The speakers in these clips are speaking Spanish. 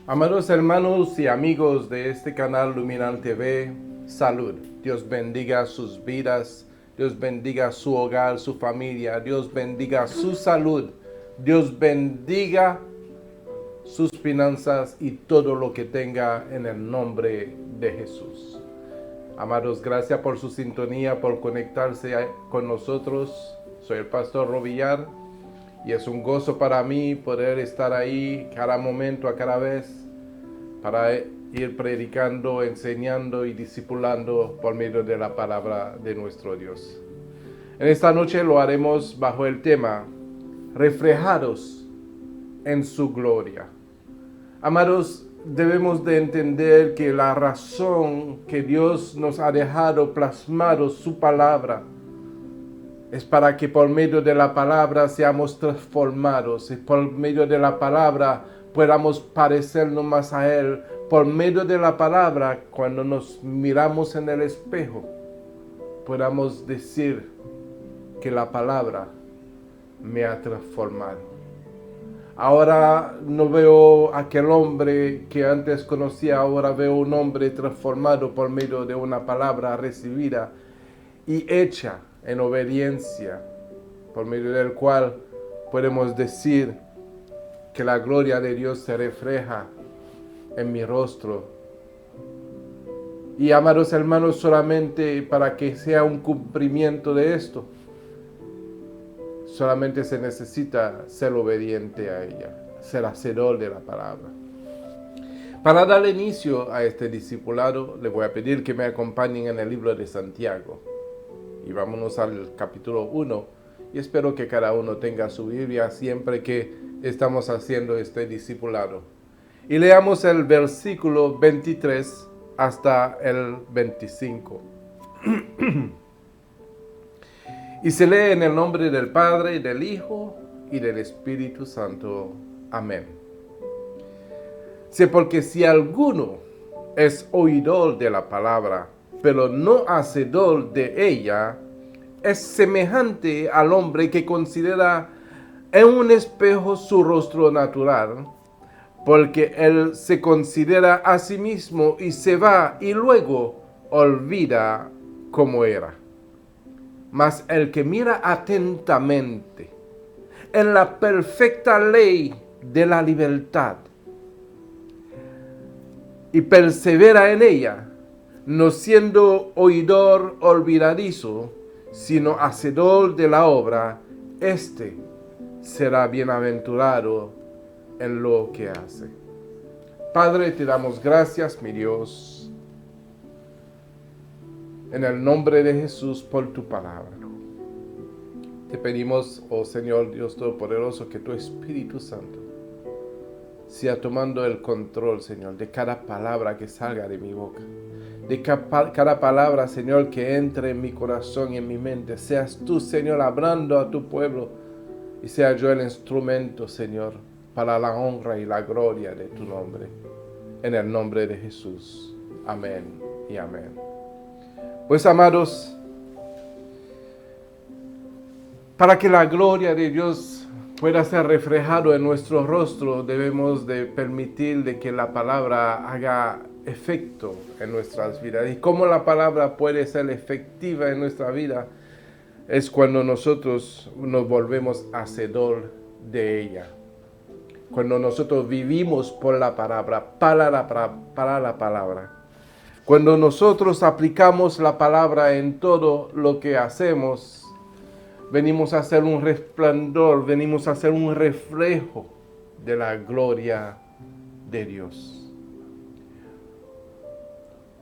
Amados hermanos y amigos de este canal Luminal TV, salud. Dios bendiga sus vidas, Dios bendiga su hogar, su familia, Dios bendiga su salud, Dios bendiga sus finanzas y todo lo que tenga en el nombre de Jesús. Amados, gracias por su sintonía, por conectarse con nosotros. Soy el pastor Robillar. Y es un gozo para mí poder estar ahí cada momento, a cada vez, para ir predicando, enseñando y discipulando por medio de la palabra de nuestro Dios. En esta noche lo haremos bajo el tema reflejados en su gloria. Amados, debemos de entender que la razón que Dios nos ha dejado plasmado su palabra es para que por medio de la palabra seamos transformados y por medio de la palabra podamos parecernos más a Él. Por medio de la palabra, cuando nos miramos en el espejo, podamos decir que la palabra me ha transformado. Ahora no veo aquel hombre que antes conocía, ahora veo un hombre transformado por medio de una palabra recibida y hecha en obediencia, por medio del cual podemos decir que la gloria de Dios se refleja en mi rostro. Y amados hermanos, solamente para que sea un cumplimiento de esto, solamente se necesita ser obediente a ella, ser hacedor de la palabra. Para dar inicio a este discipulado, les voy a pedir que me acompañen en el libro de Santiago. Y vámonos al capítulo 1. Y espero que cada uno tenga su Biblia siempre que estamos haciendo este discipulado. Y leamos el versículo 23 hasta el 25. Y se lee en el nombre del Padre, del Hijo y del Espíritu Santo. Amén. Porque si alguno es oidor de la palabra, pero no hacedor de ella, es semejante al hombre que considera en un espejo su rostro natural, porque él se considera a sí mismo y se va y luego olvida cómo era. Mas el que mira atentamente en la perfecta ley de la libertad y persevera en ella, no siendo oidor olvidadizo, sino hacedor de la obra, éste será bienaventurado en lo que hace. Padre, te damos gracias, mi Dios, en el nombre de Jesús por tu palabra. Te pedimos, oh Señor Dios Todopoderoso, que tu Espíritu Santo sea tomando el control, Señor, de cada palabra que salga de mi boca. De cada palabra, Señor, que entre en mi corazón y en mi mente. Seas tú, Señor, hablando a tu pueblo y sea yo el instrumento, Señor, para la honra y la gloria de tu nombre. En el nombre de Jesús. Amén y amén. Pues, amados, para que la gloria de Dios pueda ser reflejado en nuestro rostro, debemos de permitir de que la palabra haga efecto en nuestras vidas. Y cómo la palabra puede ser efectiva en nuestra vida es cuando nosotros nos volvemos hacedor de ella. Cuando nosotros vivimos por la palabra, para la palabra. Cuando nosotros aplicamos la palabra en todo lo que hacemos, venimos a ser un resplandor, venimos a ser un reflejo de la gloria de Dios.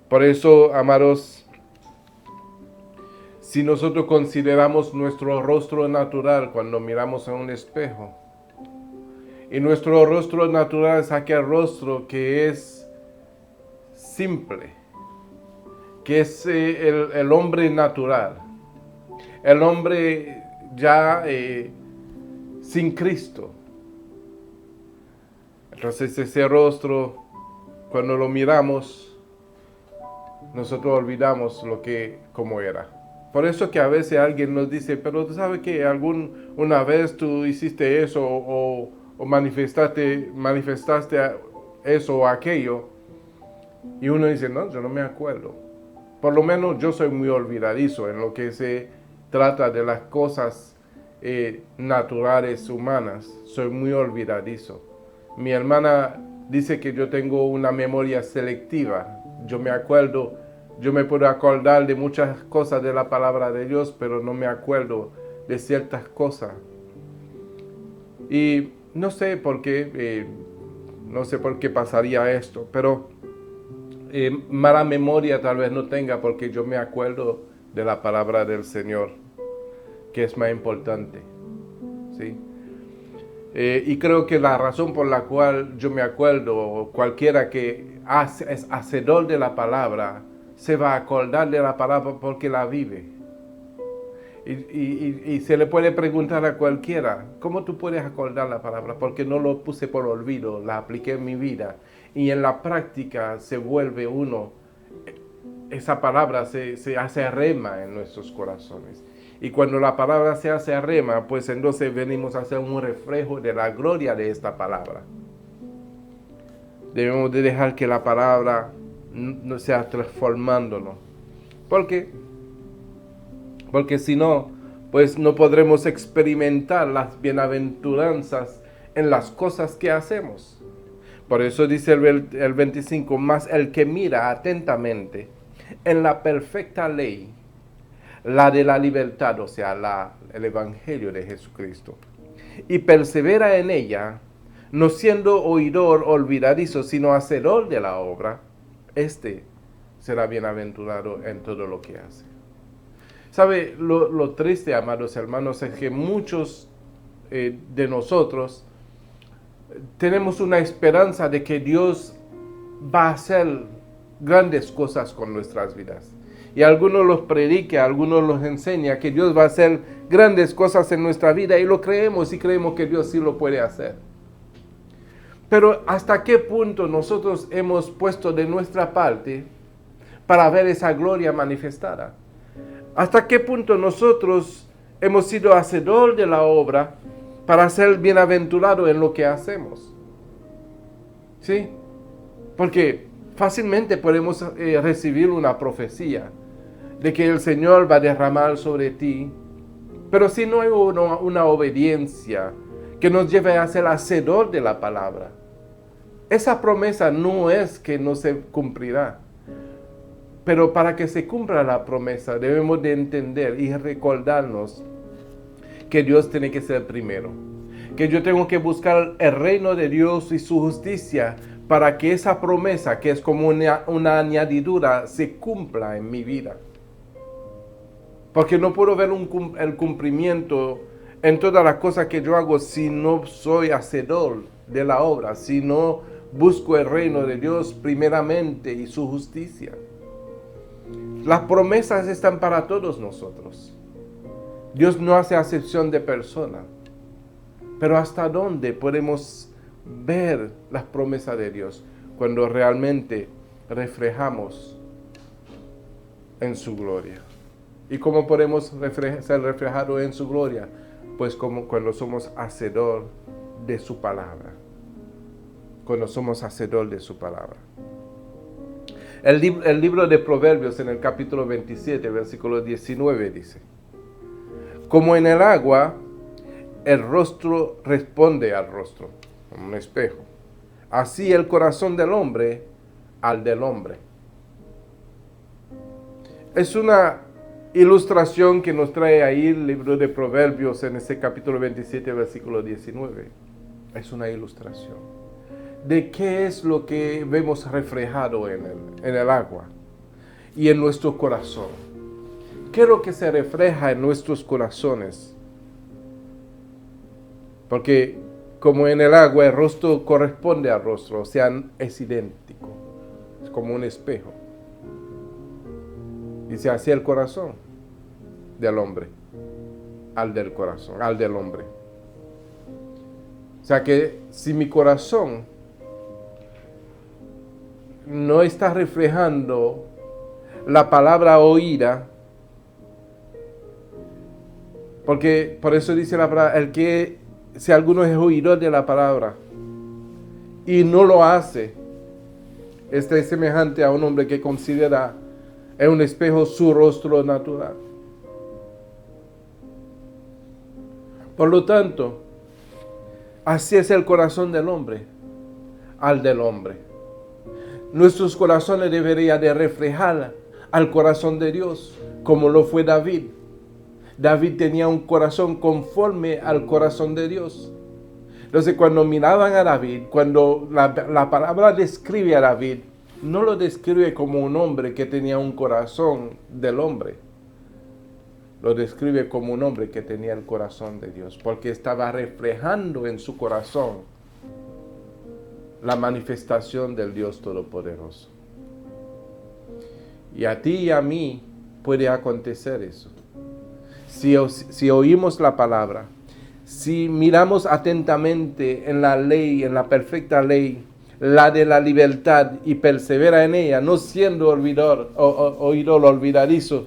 Por eso, amados, si nosotros consideramos nuestro rostro natural cuando miramos en un espejo, y nuestro rostro natural es aquel rostro que es simple, que es el hombre natural, el hombre ya sin Cristo. Entonces ese rostro, cuando lo miramos, nosotros olvidamos cómo era. Por eso que a veces alguien nos dice, pero tú sabes que una vez tú hiciste eso o manifestaste eso o aquello. Y uno dice, no, yo no me acuerdo. Por lo menos yo soy muy olvidadizo en lo que se trata de las cosas naturales humanas. Soy muy olvidadizo. Mi hermana dice que yo tengo una memoria selectiva. Yo me puedo acordar de muchas cosas de la palabra de Dios, pero no me acuerdo de ciertas cosas. Y no sé por qué pasaría esto, pero mala memoria tal vez no tenga porque yo me acuerdo de la palabra del Señor, que es más importante, ¿sí? Y creo que la razón por la cual yo me acuerdo, cualquiera que es hacedor de la palabra, se va a acordar de la palabra porque la vive. Y se le puede preguntar a cualquiera, ¿cómo tú puedes acordar la palabra? Porque no lo puse por olvido, la apliqué en mi vida. Y en la práctica se vuelve esa palabra se hace rema en nuestros corazones. Y cuando la palabra se hace rema, pues entonces venimos a ser un reflejo de la gloria de esta palabra. Debemos de dejar que la palabra no sea transformándonos. Porque si no, pues no podremos experimentar las bienaventuranzas en las cosas que hacemos. Por eso dice el 25, más el que mira atentamente en la perfecta ley, la de la libertad, o sea, el Evangelio de Jesucristo, y persevera en ella, no siendo oidor olvidadizo, sino hacedor de la obra, este será bienaventurado en todo lo que hace. ¿Sabe? Lo triste, amados hermanos, es que muchos de nosotros tenemos una esperanza de que Dios va a hacer grandes cosas con nuestras vidas. Y algunos los predica, algunos los enseña que Dios va a hacer grandes cosas en nuestra vida y lo creemos y creemos que Dios sí lo puede hacer. Pero ¿hasta qué punto nosotros hemos puesto de nuestra parte para ver esa gloria manifestada? ¿Hasta qué punto nosotros hemos sido hacedor de la obra para ser bienaventurado en lo que hacemos? ¿Sí? Porque fácilmente podemos recibir una profecía de que el Señor va a derramar sobre ti, pero si no hay una obediencia que nos lleve a ser hacedor de la palabra, esa promesa no es que no se cumplirá. Pero para que se cumpla la promesa debemos de entender y recordarnos que Dios tiene que ser primero. Que yo tengo que buscar el reino de Dios y su justicia para que esa promesa, que es como una añadidura, se cumpla en mi vida. Porque no puedo ver el cumplimiento en todas las cosas que yo hago si no soy hacedor de la obra, si no busco el reino de Dios primeramente y su justicia. Las promesas están para todos nosotros. Dios no hace acepción de personas. Pero ¿hasta dónde podemos ver las promesas de Dios? Cuando realmente reflejamos en su gloria. ¿Y cómo podemos ser reflejados en su gloria? Pues como cuando somos hacedor de su palabra. Cuando somos hacedor de su palabra. El libro de Proverbios en el capítulo 27, versículo 19 dice: como en el agua, el rostro responde al rostro, como un espejo. Así el corazón del hombre al del hombre. Es una ilustración que nos trae ahí el libro de Proverbios en ese capítulo 27, versículo 19. Es una ilustración de qué es lo que vemos reflejado en el agua y en nuestro corazón. ¿Qué es lo que se refleja en nuestros corazones? Porque como en el agua el rostro corresponde al rostro, o sea, es idéntico. Es como un espejo. Dice así el corazón del hombre, al del corazón, al del hombre. O sea que si mi corazón no está reflejando la palabra oída, porque por eso dice la palabra, si alguno es oidor de la palabra y no lo hace, este es semejante a un hombre que considera en un espejo su rostro natural. Por lo tanto, así es el corazón del hombre, al del hombre. Nuestros corazones deberían de reflejar al corazón de Dios, como lo fue David. David tenía un corazón conforme al corazón de Dios. Entonces, cuando miraban a David, cuando la palabra describe a David, no lo describe como un hombre que tenía un corazón del hombre. Lo describe como un hombre que tenía el corazón de Dios, porque estaba reflejando en su corazón la manifestación del Dios Todopoderoso. Y a ti y a mí puede acontecer eso. Si oímos la palabra, si miramos atentamente en la ley, en la perfecta ley, la de la libertad, y persevera en ella, no siendo oidor olvidadizo,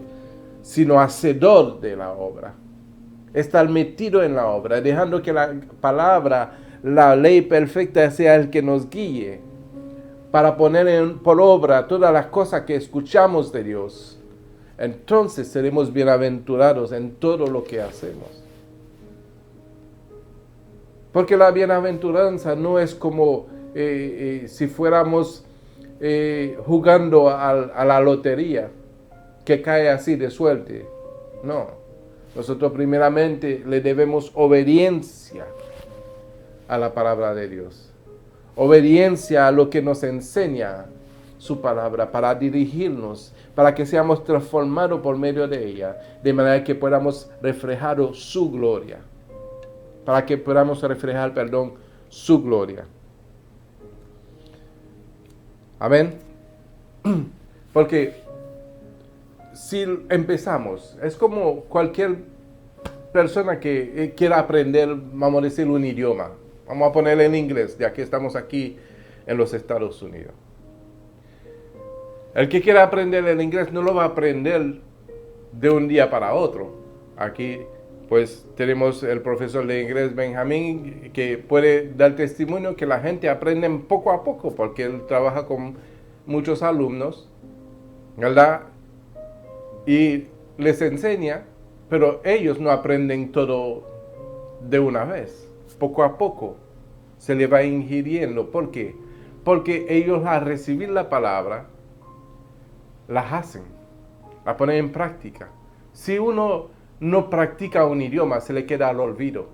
sino hacedor de la obra. Estar metido en la obra, dejando que la palabra, la ley perfecta sea el que nos guíe para poner por obra todas las cosas que escuchamos de Dios. Entonces seremos bienaventurados en todo lo que hacemos. Porque la bienaventuranza no es como si fuéramos jugando a la lotería, que cae así de suerte. No. Nosotros primeramente le debemos obediencia a la palabra de Dios. Obediencia a lo que nos enseña su palabra para dirigirnos, para que seamos transformados por medio de ella, de manera que podamos reflejar su gloria. Para que podamos reflejar, su gloria. Amén. Porque si empezamos, es como cualquier persona que quiera aprender, vamos a decir, un idioma. Vamos a ponerle en inglés, ya que estamos aquí en los Estados Unidos. El que quiera aprender el inglés no lo va a aprender de un día para otro. Aquí pues tenemos el profesor de inglés Benjamín, que puede dar testimonio que la gente aprende poco a poco, porque él trabaja con muchos alumnos, ¿verdad? Y les enseña, pero ellos no aprenden todo de una vez. Poco a poco se le va ingiriendo. ¿Por qué? Porque ellos al recibir la palabra, las hacen, la ponen en práctica. Si uno no practica un idioma, se le queda al olvido.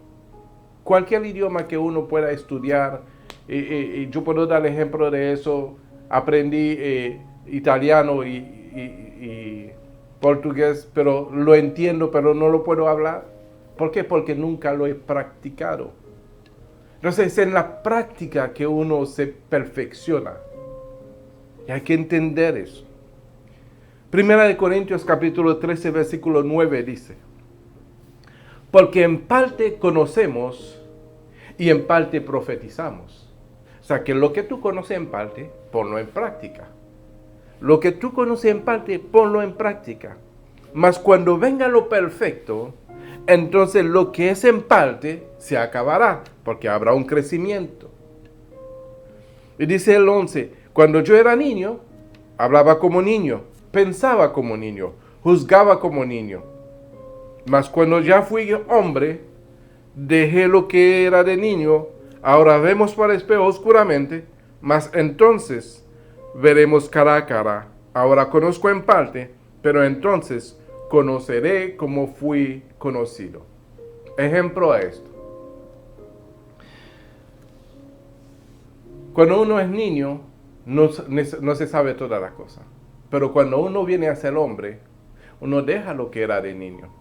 Cualquier idioma que uno pueda estudiar, yo puedo dar ejemplo de eso. Aprendí italiano y portugués, pero lo entiendo, pero no lo puedo hablar. ¿Por qué? Porque nunca lo he practicado. Entonces es en la práctica que uno se perfecciona. Y hay que entender eso. Primera de Corintios capítulo 13, versículo 9 dice: porque en parte conocemos y en parte profetizamos. O sea que lo que tú conoces en parte, ponlo en práctica. Lo que tú conoces en parte, ponlo en práctica. Mas cuando venga lo perfecto, entonces lo que es en parte se acabará, porque habrá un crecimiento. Y dice el 11, cuando yo era niño, hablaba como niño, pensaba como niño, juzgaba como niño. Mas cuando ya fui hombre, dejé lo que era de niño. Ahora vemos por espejo oscuramente, mas entonces veremos cara a cara. Ahora conozco en parte, pero entonces conoceré como fui conocido. Ejemplo a esto. Cuando uno es niño, no se sabe todas las cosas. Pero cuando uno viene a ser hombre, uno deja lo que era de niño.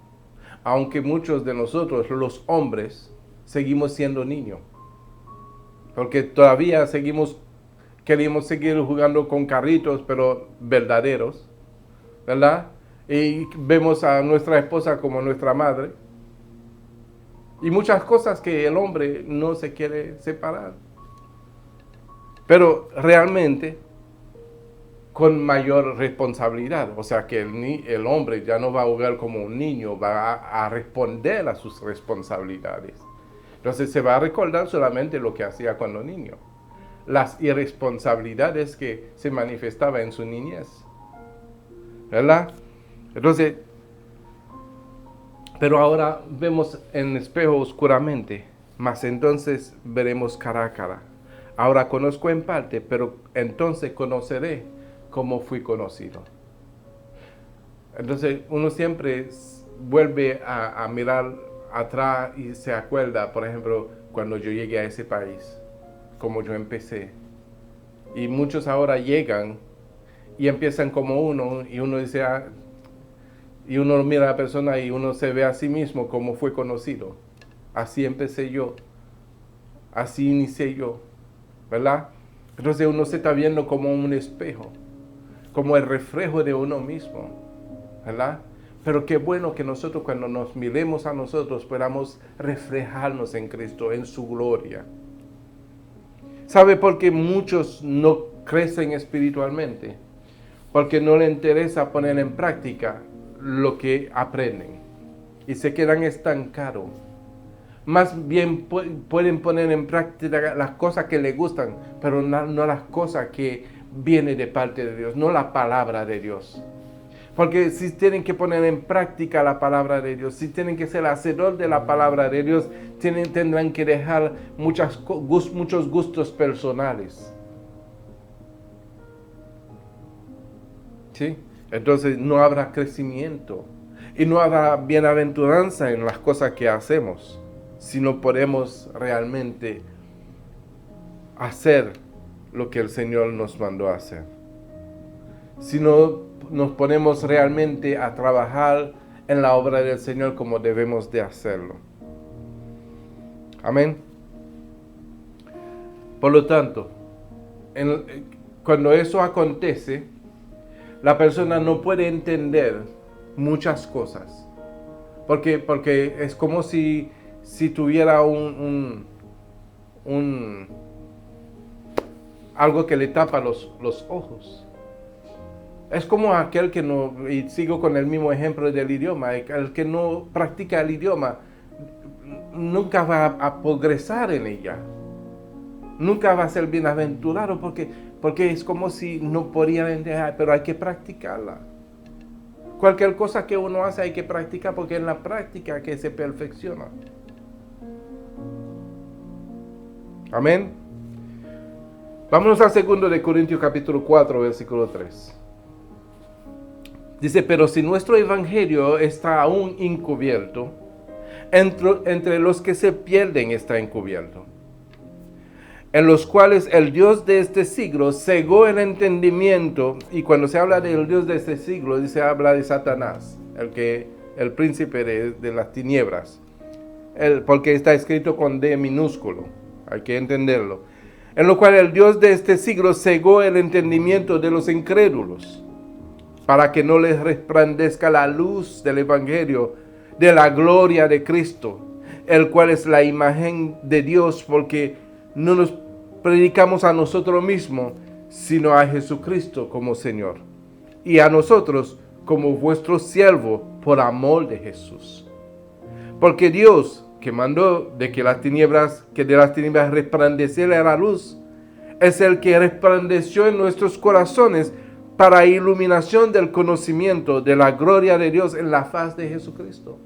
Aunque muchos de nosotros, los hombres, seguimos siendo niños. Porque todavía queremos seguir jugando con carritos, pero verdaderos, ¿verdad? Y vemos a nuestra esposa como nuestra madre. Y muchas cosas que el hombre no se quiere separar. Pero realmente con mayor responsabilidad. O sea que el hombre ya no va a jugar como un niño, va a responder a sus responsabilidades. Entonces se va a recordar solamente lo que hacía cuando niño. Las irresponsabilidades que se manifestaban en su niñez. ¿Verdad? Entonces, pero ahora vemos en espejo oscuramente, mas entonces veremos cara a cara. Ahora conozco en parte, pero entonces conoceré como fui conocido. Entonces uno siempre vuelve a mirar atrás y se acuerda, por ejemplo, cuando yo llegué a ese país, como yo empecé. Y muchos ahora llegan y empiezan como uno, y uno dice, y uno mira a la persona y uno se ve a sí mismo como fue conocido. Así empecé yo, así inicié yo, ¿verdad? Entonces uno se está viendo como un espejo, como el reflejo de uno mismo, ¿verdad? Pero qué bueno que nosotros cuando nos miremos a nosotros podamos reflejarnos en Cristo, en su gloria. ¿Sabe por qué muchos no crecen espiritualmente? Porque no les interesa poner en práctica lo que aprenden y se quedan estancados. Más bien pueden poner en práctica las cosas que les gustan, pero no las cosas que vienen de parte de Dios, no la palabra de Dios. Porque si tienen que poner en práctica la palabra de Dios, si tienen que ser hacedor de la palabra de Dios, tendrán que dejar muchos gustos personales. ¿Sí? Entonces no habrá crecimiento y no habrá bienaventuranza en las cosas que hacemos si no podemos realmente hacer lo que el Señor nos mandó a hacer. Si no nos ponemos realmente a trabajar en la obra del Señor como debemos de hacerlo. Amén. Por lo tanto, cuando eso acontece, la persona no puede entender muchas cosas. Porque es como si tuviera algo que le tapa los ojos. Es como aquel que no, y sigo con el mismo ejemplo del idioma, el que no practica el idioma nunca va a progresar en ella. Nunca va a ser bienaventurado porque es como si no podía entender, pero hay que practicarla. Cualquier cosa que uno hace hay que practicar porque en la práctica que se perfecciona. Amén. Vámonos al 2 de Corintios capítulo 4, versículo 3. Dice, pero si nuestro evangelio está aún encubierto, entre los que se pierden está encubierto, en los cuales el Dios de este siglo cegó el entendimiento. Y cuando se habla del Dios de este siglo, habla de Satanás, el príncipe de las tinieblas, porque está escrito con D minúsculo, hay que entenderlo. En lo cual el Dios de este siglo cegó el entendimiento de los incrédulos, para que no les resplandezca la luz del evangelio de la gloria de Cristo, el cual es la imagen de Dios, porque no nos predicamos a nosotros mismos, sino a Jesucristo como Señor, y a nosotros como vuestro siervo por amor de Jesús. Porque Dios, que mandó de las tinieblas resplandeciera la luz, es el que resplandeció en nuestros corazones para iluminación del conocimiento de la gloria de Dios en la faz de Jesucristo.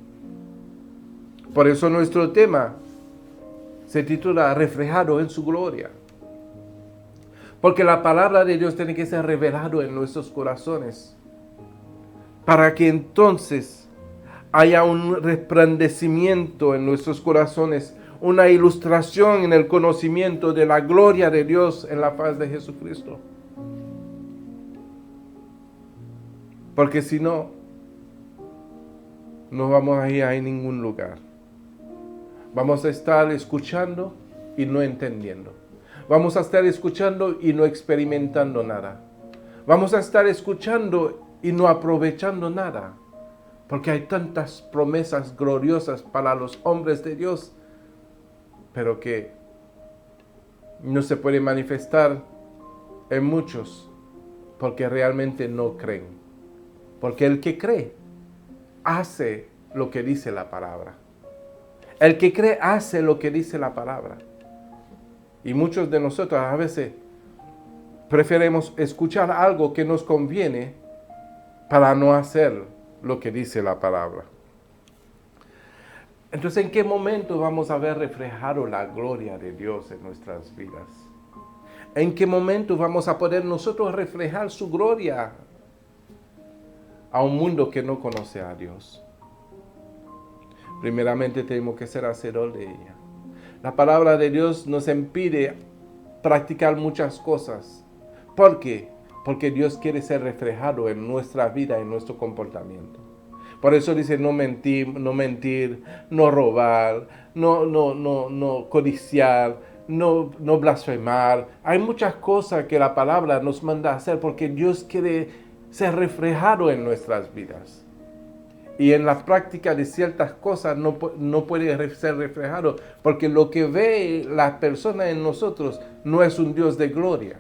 Por eso nuestro tema se titula Reflejado en su gloria. Porque la palabra de Dios tiene que ser revelado en nuestros corazones, para que entonces haya un resplandecimiento en nuestros corazones, una ilustración en el conocimiento de la gloria de Dios en la faz de Jesucristo. Porque si no, no vamos a ir a ningún lugar. Vamos a estar escuchando y no entendiendo. Vamos a estar escuchando y no experimentando nada. Vamos a estar escuchando y no aprovechando nada. Porque hay tantas promesas gloriosas para los hombres de Dios, pero que no se puede manifestar en muchos porque realmente no creen. Porque el que cree hace lo que dice la palabra. El que cree hace lo que dice la palabra. Y muchos de nosotros a veces preferimos escuchar algo que nos conviene para no hacer lo que dice la palabra. Entonces, ¿en qué momento vamos a ver reflejado la gloria de Dios en nuestras vidas? ¿En qué momento vamos a poder nosotros reflejar su gloria a un mundo que no conoce a Dios? Primeramente tenemos que ser hacedor de ella. La palabra de Dios nos impide practicar muchas cosas. ¿Por qué? Porque Dios quiere ser reflejado en nuestra vida, en nuestro comportamiento. Por eso dice no mentir, no robar, no codiciar, no blasfemar. Hay muchas cosas que la palabra nos manda a hacer porque Dios quiere ser reflejado en nuestras vidas. Y en la práctica de ciertas cosas no puede ser reflejado porque lo que ve la persona en nosotros no es un Dios de gloria.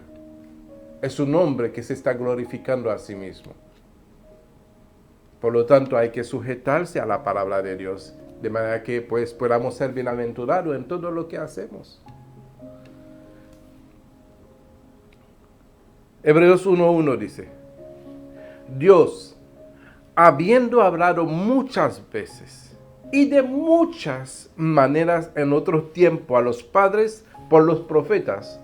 Es un hombre que se está glorificando a sí mismo. Por lo tanto, hay que sujetarse a la palabra de Dios, de manera que pues podamos ser bienaventurados en todo lo que hacemos. Hebreos 1:1 dice, Dios, habiendo hablado muchas veces y de muchas maneras en otro tiempo a los padres por los profetas,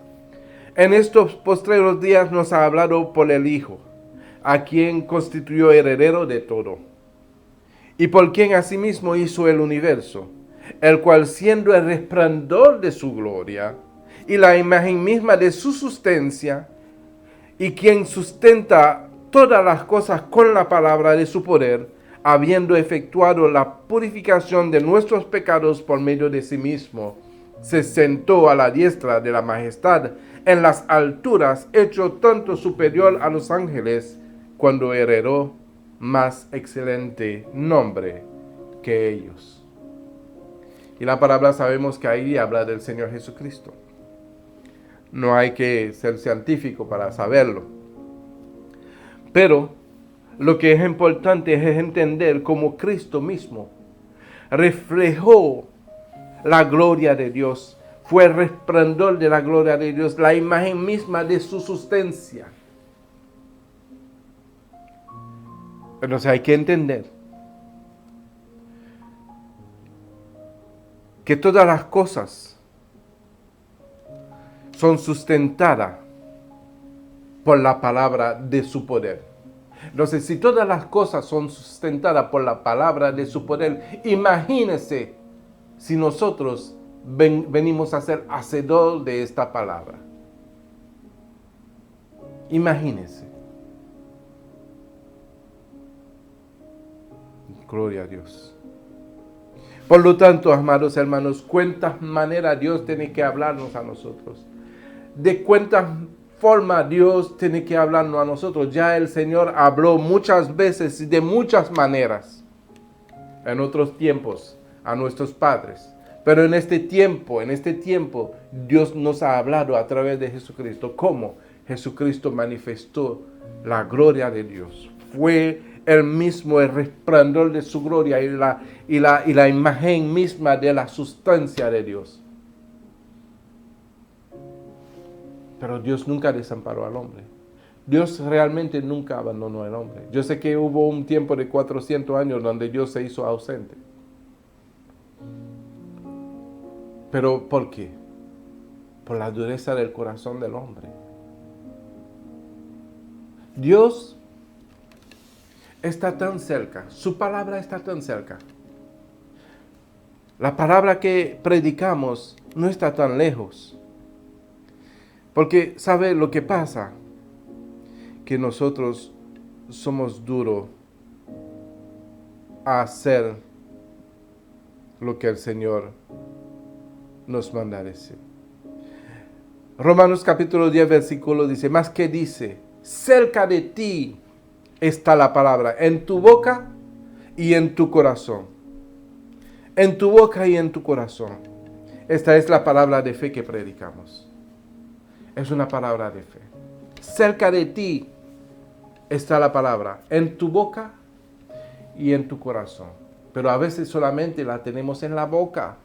en estos postreros días nos ha hablado por el Hijo, a quien constituyó heredero de todo, y por quien asimismo hizo el universo, el cual siendo el resplandor de su gloria, y la imagen misma de su sustancia, y quien sustenta todas las cosas con la palabra de su poder, habiendo efectuado la purificación de nuestros pecados por medio de sí mismo, se sentó a la diestra de la majestad en las alturas, hecho tanto superior a los ángeles, cuando heredó más excelente nombre que ellos. Y la palabra sabemos que ahí habla del Señor Jesucristo. No hay que ser científico para saberlo. Pero lo que es importante es entender cómo Cristo mismo reflejó la gloria de Dios. Fue el resplandor de la gloria de Dios, la imagen misma de su sustancia. Entonces hay que entender que todas las cosas son sustentadas por la palabra de su poder. Entonces, si todas las cosas son sustentadas por la palabra de su poder, imagínense si nosotros venimos a ser hacedor de esta palabra. Imagínense. Gloria a Dios. Por lo tanto, amados hermanos, cuántas maneras Dios tiene que hablarnos a nosotros. De cuántas formas Dios tiene que hablarnos a nosotros. Ya el Señor habló muchas veces y de muchas maneras en otros tiempos a nuestros padres. Pero en este tiempo, Dios nos ha hablado a través de Jesucristo. ¿Cómo? Jesucristo manifestó la gloria de Dios. Fue Él mismo el resplandor de su gloria y la imagen misma de la sustancia de Dios. Pero Dios nunca desamparó al hombre. Dios realmente nunca abandonó al hombre. Yo sé que hubo un tiempo de 400 años donde Dios se hizo ausente. ¿Pero por qué? Por la dureza del corazón del hombre. Dios está tan cerca, su palabra está tan cerca. La palabra que predicamos no está tan lejos. Porque, ¿sabe lo que pasa? Que nosotros somos duros a hacer lo que el Señor nos manda decir. Romanos capítulo 10, versículo dice, más que dice, cerca de ti está la palabra, en tu boca y en tu corazón. En tu boca y en tu corazón. Esta es la palabra de fe que predicamos. Es una palabra de fe. Cerca de ti está la palabra, en tu boca y en tu corazón. Pero a veces solamente la tenemos en la boca.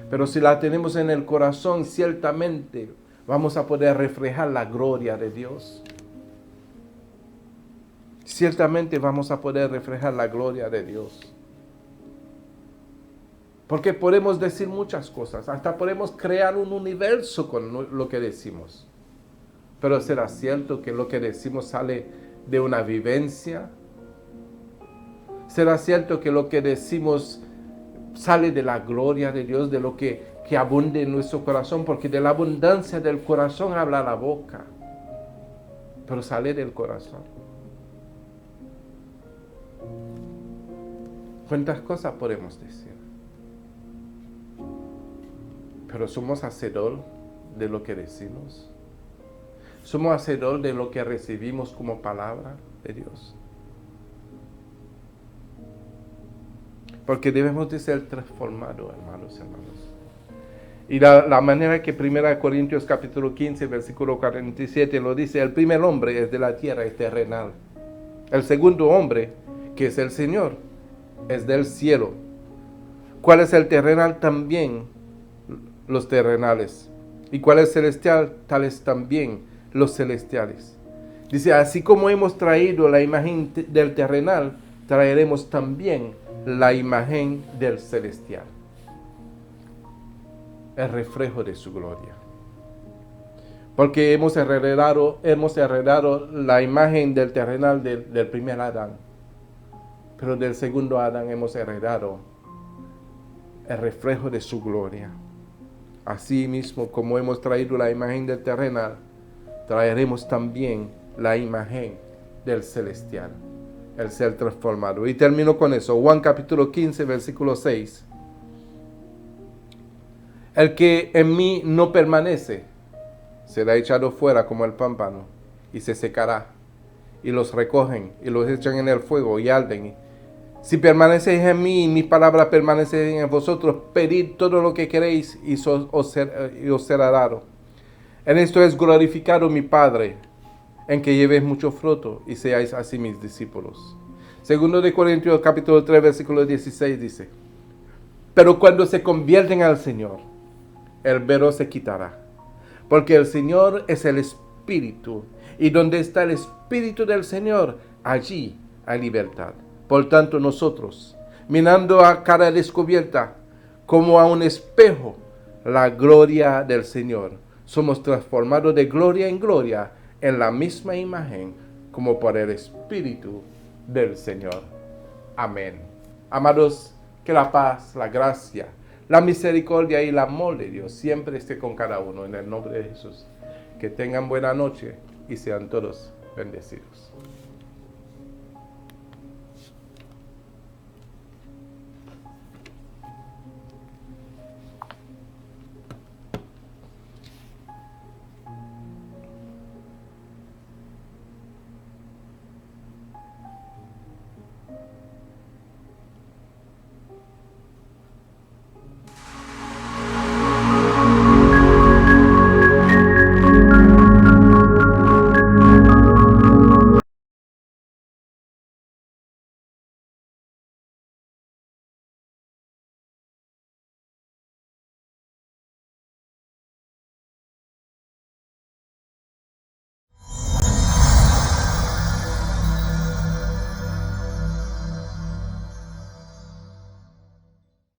Pero si la tenemos en el corazón, ciertamente vamos a poder reflejar la gloria de Dios. Ciertamente vamos a poder reflejar la gloria de Dios. Porque podemos decir muchas cosas, hasta podemos crear un universo con lo que decimos. Pero ¿será cierto que lo que decimos sale de una vivencia? ¿Será cierto que lo que decimos sale de la gloria de Dios, de lo que abunde en nuestro corazón? Porque de la abundancia del corazón habla la boca, pero sale del corazón. ¿Cuántas cosas podemos decir? Pero somos hacedor de lo que decimos. Somos hacedor de lo que recibimos como palabra de Dios. Porque debemos de ser transformados, hermanos. Y la manera que 1 Corintios capítulo 15, versículo 47 lo dice, el primer hombre es de la tierra, es terrenal. El segundo hombre, que es el Señor, es del cielo. ¿Cuál es el terrenal? También los terrenales. ¿Y cuál es celestial? Tales también los celestiales. Dice, así como hemos traído la imagen del terrenal, traeremos también la imagen del celestial. El reflejo de su gloria. Porque hemos heredado la imagen del terrenal del primer Adán. Pero del segundo Adán hemos heredado el reflejo de su gloria. Así mismo, como hemos traído la imagen del terrenal, traeremos también la imagen del celestial, el ser transformado. Y termino con eso. Juan capítulo 15, versículo 6. El que en mí no permanece, será echado fuera como el pámpano, y se secará. Y los recogen, y los echan en el fuego, y arden. Si permanecéis en mí, y mis palabras permanecen en vosotros, pedid todo lo que queréis, y os será dado. En esto es glorificado mi Padre, en que llevéis mucho fruto, y seáis así mis discípulos. Segundo de Corintios capítulo 3, versículo 16 dice, pero cuando se convierten al Señor, el velo se quitará, porque el Señor es el Espíritu, y donde está el Espíritu del Señor, allí hay libertad. Por tanto, nosotros, mirando a cara descubierta, como a un espejo, la gloria del Señor, somos transformados de gloria en gloria, en la misma imagen, como por el Espíritu del Señor. Amén. Amados, que la paz, la gracia, la misericordia y el amor de Dios siempre esté con cada uno, en el nombre de Jesús. Que tengan buena noche y sean todos bendecidos.